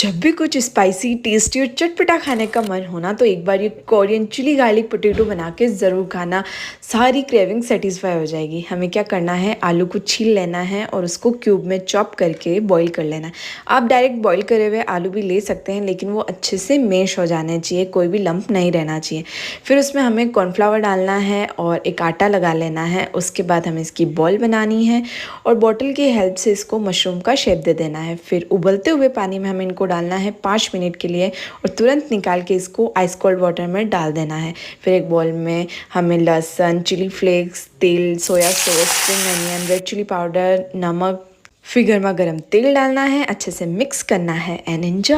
जब भी कुछ स्पाइसी टेस्टी और चटपटा खाने का मन हो ना तो एक बार ये कोरियन चिली गार्लिक पोटैटो बना के ज़रूर खाना। सारी क्रेविंग सेटिस्फाई हो जाएगी। हमें क्या करना है, आलू को छील लेना है और उसको क्यूब में चॉप करके बॉईल कर लेना है। आप डायरेक्ट बॉईल करे हुए आलू भी ले सकते हैं, लेकिन वो अच्छे से मैश हो जाने चाहिए, कोई भी लंप नहीं रहना चाहिए। फिर उसमें हमें कॉर्नफ्लावर डालना है और एक आटा लगा लेना है। उसके बाद हमें इसकी बॉल बनानी है और बॉटल की हेल्प से इसको मशरूम का शेप दे देना है। फिर उबलते हुए पानी में हमें इनको डालना है 5 मिनट के लिए और तुरंत निकाल के इसको आइस कोल्ड वाटर में डाल देना है। फिर एक बॉल में हमें लहसुन, चिली फ्लेक्स, तेल, soya sauce, spring onion, red chilli powder, नमक, फिर गर्मा गर्म तेल डालना है, अच्छे से मिक्स करना है एंड एंजॉय।